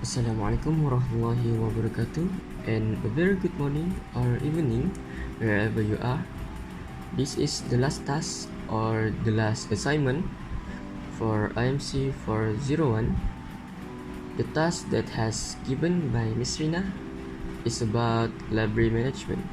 Assalamualaikum warahmatullahi wabarakatuh, and a very good morning or evening wherever you are. This is the last task or the last assignment for IMC 401. The task that has given by Ms. Rina is about library management.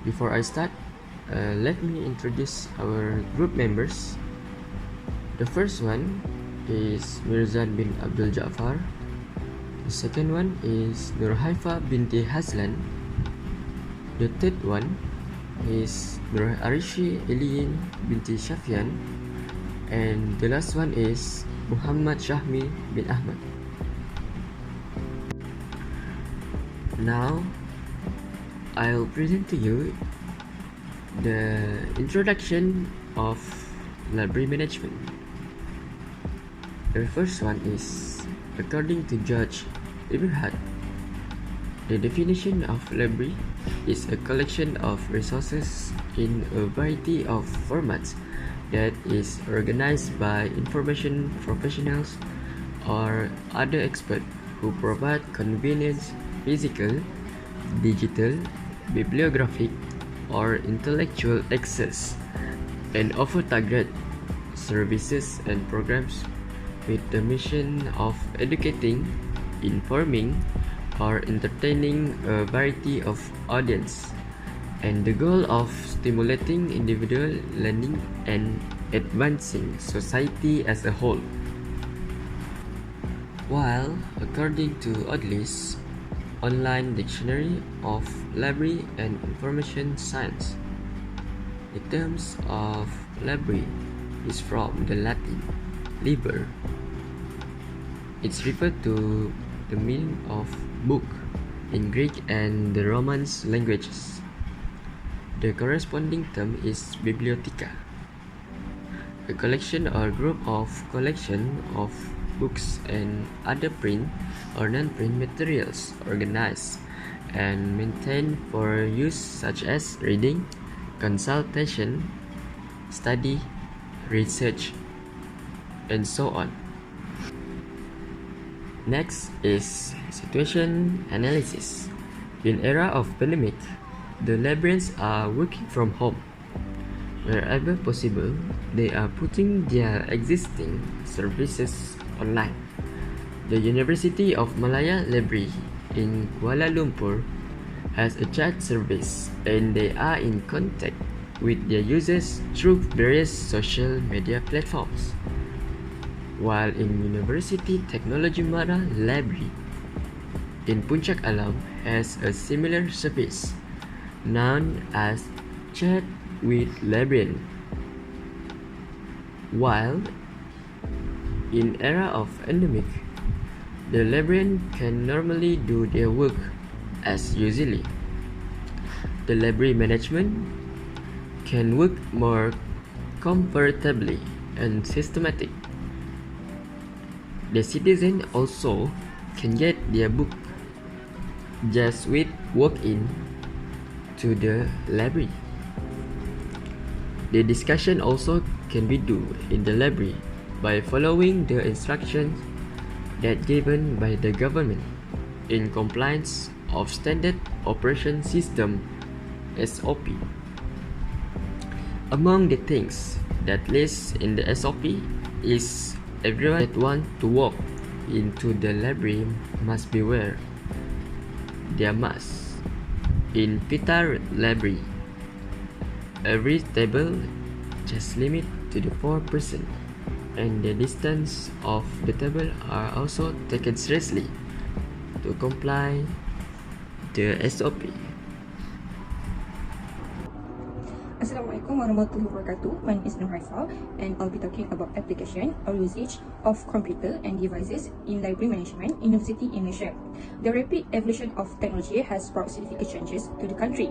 Before I start, let me introduce our group members. The first one is Mirzan bin Abdul Ja'far. The second one is Nurhaifa binti Hazlan. The third one is Nur Arishi Eliyin binti Shafian. And the last one is Muhammad Shahmi bin Ahmad. Now, I'll present to you the introduction of library management. The first one is, according to George Eberhard, the definition of library is a collection of resources in a variety of formats that is organized by information professionals or other experts who provide convenient physical, digital, bibliographic, or intellectual access and offer targeted services and programs with the mission of educating, informing, or entertaining a variety of audience, and the goal of stimulating individual learning and advancing society as a whole. While, according to Audley's online dictionary of library and information science, the terms of library is from the Latin liber. It's referred to the meaning of book in Greek and the Romance languages. The corresponding term is bibliotheca, a collection or group of collection of books and other print or non-print materials organized and maintained for use such as reading, consultation, study, research, and so on. Next is situation analysis. In era of pandemic, the librarians are working from home. Wherever possible, they are putting their existing services online. The University of Malaya Library in Kuala Lumpur has a chat service, and they are in contact with their users through various social media platforms. While in University Technology Mara Library in Puncak Alam has a similar service known as Chat with Librarian. While in era of endemic, the librarian can normally do their work as usually. The library management can work more comfortably and systematic. The citizen also can get their book just with walk-in to the library. The discussion also can be done in the library by following the instructions that given by the government in compliance of Standard Operation System (SOP). Among the things that list in the SOP is everyone that wants to walk into the library must be wear their mask. In Pitar Library, every table just limit to the 4 person, and the distance of the table are also taken seriously to comply the SOP. Assalamualaikum warahmatullahi wabarakatuh. My name is Nurhaifa, and I'll be talking about application or usage of computer and devices in library management in University in Malaysia. The rapid evolution of technology has brought significant changes to the country.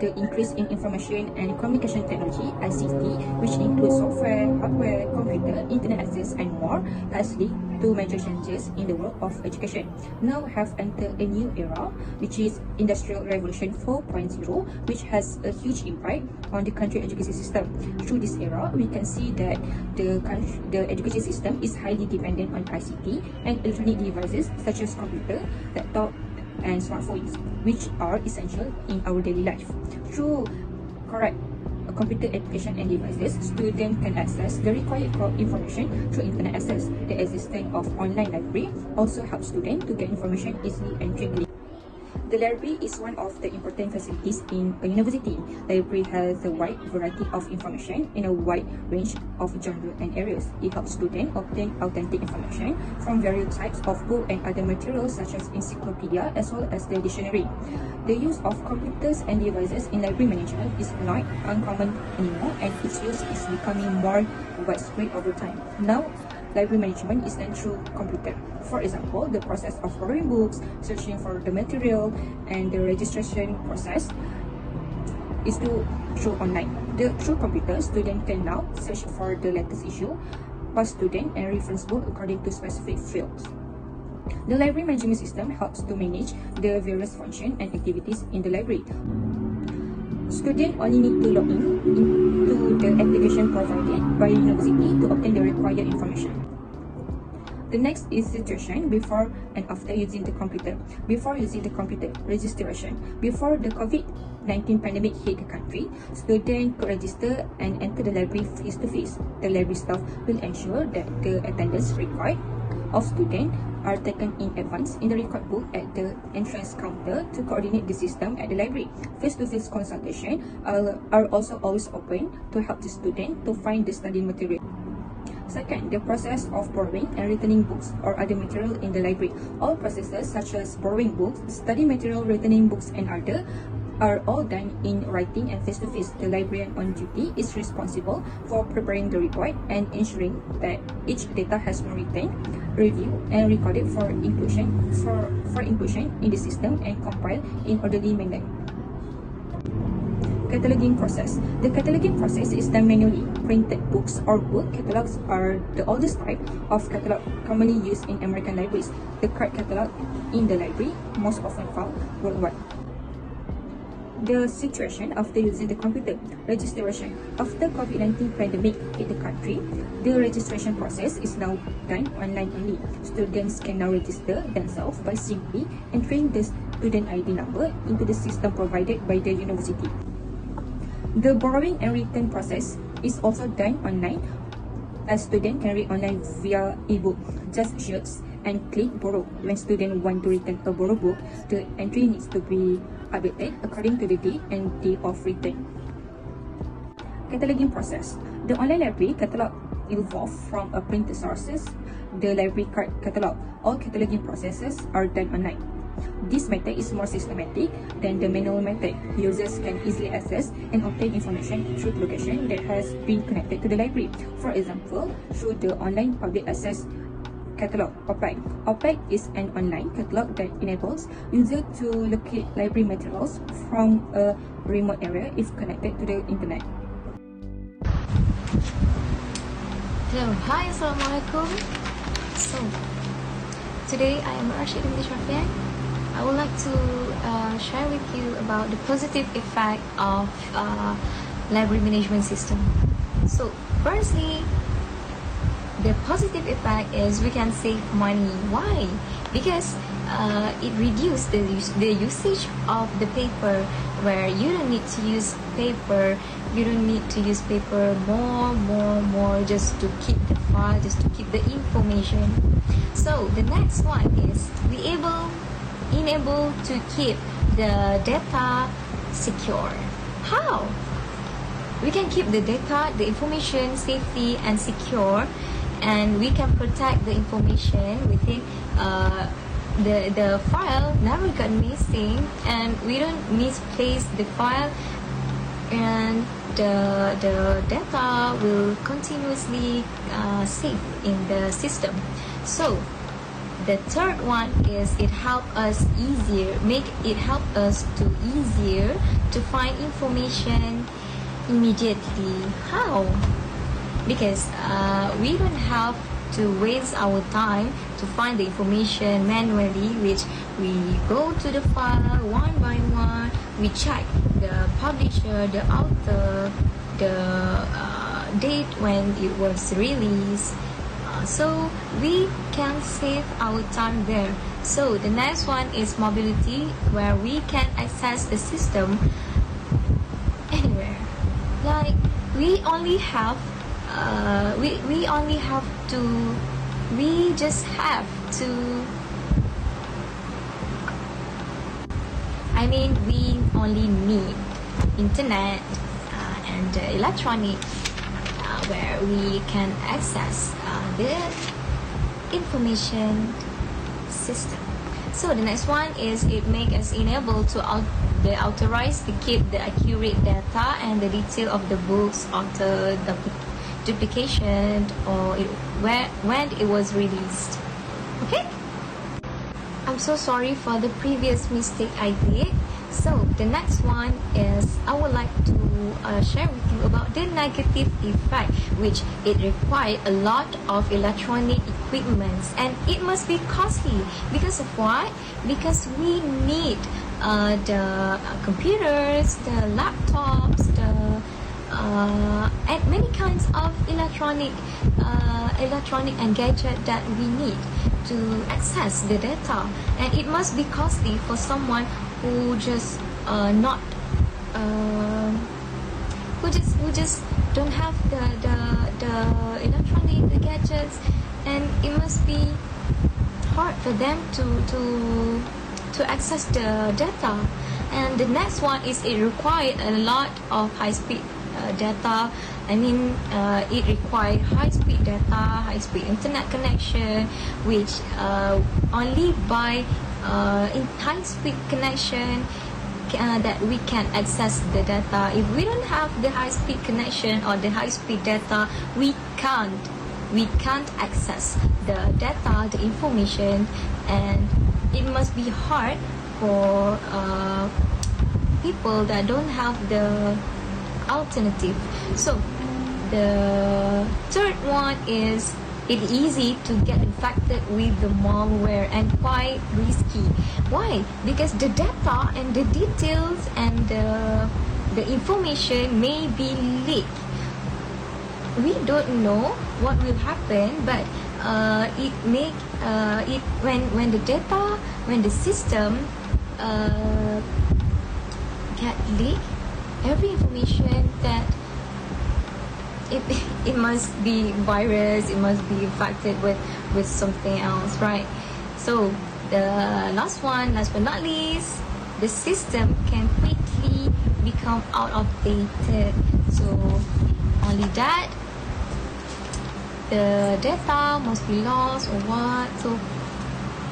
The increase in information and communication technology (ICT), which includes software, hardware, computer, internet access, and more, has led to major changes in the world of education. Now have entered a new era, which is Industrial Revolution 4.0, which has a huge impact on on the country education system. Through this era, we can see that the education system is highly dependent on ICT and electronic devices such as computer, laptop, and smartphones, which are essential in our daily life. Through correct computer education and devices, students can access the required information through internet access. The existence of online library also helps students to get information easily and quickly. The library is one of the important facilities in a university. Library has a wide variety of information in a wide range of genres and areas. It helps students obtain authentic information from various types of books and other materials such as encyclopedia as well as the dictionary. The use of computers and devices in library management is not uncommon anymore, and its use is becoming more widespread over time. Now, library management is done through computer. For example, the process of borrowing books, searching for the material, and the registration process is through online. Through computer, students can now search for the latest issue, past student, and reference book according to specific fields. The library management system helps to manage the various functions and activities in the library. Students only need to log into the application provided by university to obtain the required information. The next is situation before and after using the computer. Before using the computer, registration. Before the COVID-19 pandemic hit the country, students could register and enter the library face-to-face. The library staff will ensure that the attendance required of students are taken in advance in the record book at the entrance counter to coordinate the system at the library. Face-to-face consultation are also always open to help the student to find the study material. Second, the process of borrowing and returning books or other material in the library. All processes such as borrowing books, study material, returning books, and other are all done in writing and face-to-face. The librarian on duty is responsible for preparing the report and ensuring that each data has been written, reviewed, and recorded for inclusion in the system and compiled in orderly manner. Cataloging process. The cataloging process is done manually. Printed books or book catalogs are the oldest type of catalog commonly used in American libraries. The card catalog in the library most often found worldwide. The situation after using the computer. Registration. After COVID-19 pandemic hit the country, the registration process is now done online only. Students can now register themselves by simply entering the student ID number into the system provided by the university. The borrowing and return process is also done online, as students can read online via ebook. Just search and click borrow. When students want to return a borrowed book, the entry needs to be updated according to the date and day of return. Cataloging process. The online library catalog evolved from a printed sources, the library card catalog. All cataloging processes are done online. This method is more systematic than the manual method. Users can easily access and obtain information through the location that has been connected to the library. For example, through the online public access catalog, OPAC. OPAC is an online catalog that enables users to locate library materials from a remote area if connected to the internet. Hello, hi, Assalamualaikum. So, today I am Rashid English Rafian. I would like to share with you about the positive effect of library management system. So, firstly, the positive effect is we can save money. Why? Because it reduces the usage of the paper, where you don't need to use paper. You don't need to use paper more just to keep the file, just to keep the information. So the next one is enable to keep the data secure. How? We can keep the data, the information safely and secure, and we can protect the information within the file never got missing, and we don't misplace the file, and the data will continuously safe in the system. So the third one is it help us easier to find information immediately. How? Because we don't have to waste our time to find the information manually, which we go to the file one by one, we check the publisher, the author, the date when it was released, so we can save our time there. So the next one is mobility, where we can access the system anywhere. Like we just have to, we only need internet and electronic, where we can access the information system. So the next one is it makes us enable to the authorized to keep the accurate data and the detail of the books after the duplication or when it was released. Okay? I'm so sorry for the previous mistake I did. So the next one is I would like to share with you about the negative effect, which it requires a lot of electronic equipments and it must be costly. Because of what? Because we need the computers, the laptops, and many kinds of electronic and gadget that we need to access the data, and it must be costly for someone who just who just don't have the electronic, the gadgets, and it must be hard for them to access the data. And the next one is it required a lot of high-speed data. It required high-speed data, high-speed internet connection, which only by in high-speed connection that we can access the data. If we don't have the high-speed connection or the high-speed data, we can't access the data, the information, and it must be hard for people that don't have the alternative. So the third one is it's easy to get infected with the malware and quite risky. Why? Because the data and the details and the information may be leaked. We don't know what will happen, but when the data, when the system get leaked, every information that it must be virus, it must be infected with something else, right? So the last but not least, the system can quickly become out of dated. So only that, the data must be lost or what, so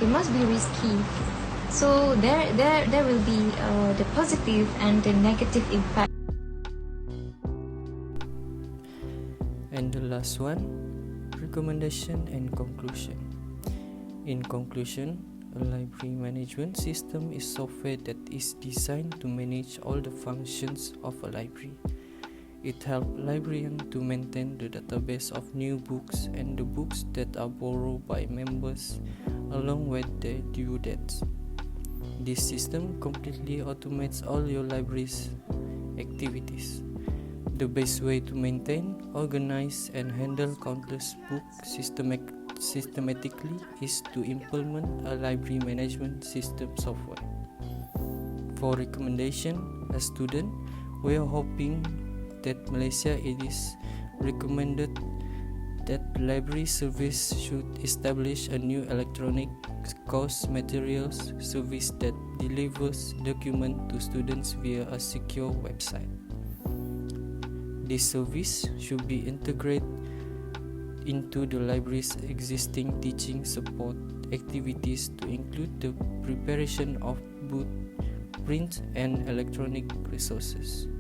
it must be risky. So there will be the positive and the negative impact. And the last one, recommendation and conclusion. In conclusion, a library management system is software that is designed to manage all the functions of a library. It helps librarians to maintain the database of new books and the books that are borrowed by members along with their due dates. This system completely automates all your library's activities. The best way to maintain, organize, and handle countless books systematically is to implement a library management system software. For recommendation, as student, we are hoping that Malaysia it is recommended that library service should establish a new electronic course materials service that delivers documents to students via a secure website. This service should be integrated into the library's existing teaching support activities to include the preparation of both print and electronic resources.